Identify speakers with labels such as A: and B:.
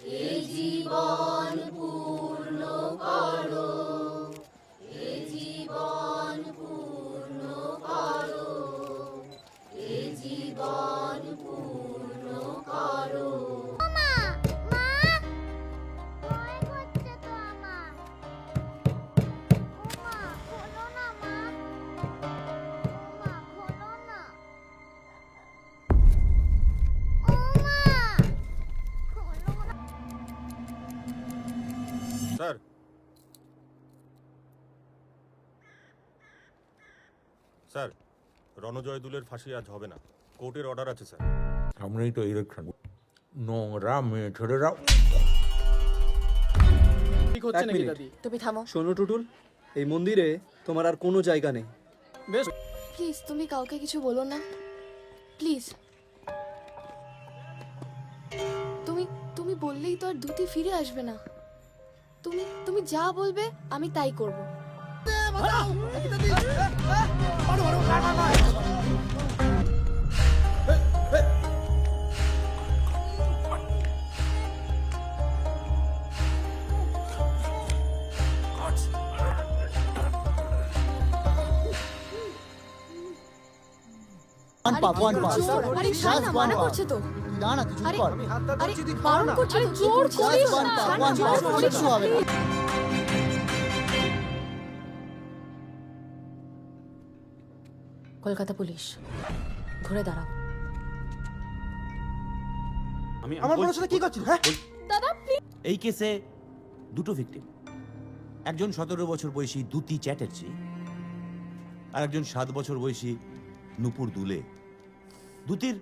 A: এ জীবন পূর্ণ করো, এ জীবন পূর্ণ করো, এ জীবন পূর্ণ করো।
B: মা মা ভয় করছে তো আমার। ও মা খোলো না মা, ও মা খোলো না, ও মা খোলো না।
C: স্যার, স্যার, রণজয়দুলের ফাঁসি আজ হবে না, কোর্টের অর্ডার আছে স্যার।
D: সামনেই তো ইলেকশন, নোংরা মেয়ে ছেলেরা।
E: ঠিক হচ্ছে নাকি দাদি?
F: তুমি থামো
E: শোনো টুটুল, এই মন্দিরে তোমার আর কোনো জায়গা নেই। বেশ,
F: প্লিজ, তুমি কাউকে কিছু বলো না প্লিজ। তুমি তুমি বললেই তো আর দ্যুতি ফিরে আসবে না। তুমি তুমি যা বলবে আমি তাই করব। আরে ছাড় না, মানা করছে তো। আরে আরে বারণ করছে তো, জোর করিস না, ছাড় না, জোর করিস না। কলকাতা পুলিশ, ঘুরে দাঁড়াও।
G: আমার বোনের সাথে কি করছিস? হ্যাঁ,
F: দাদা প্লিজ।
G: এই কেসে দুটো ভিকটিম, একজন 17 বছর বয়সী দ্যুতি চ্যাটার্জি আর একজন 7 বছর বয়সী নূপুর দুলে। দ্যুতির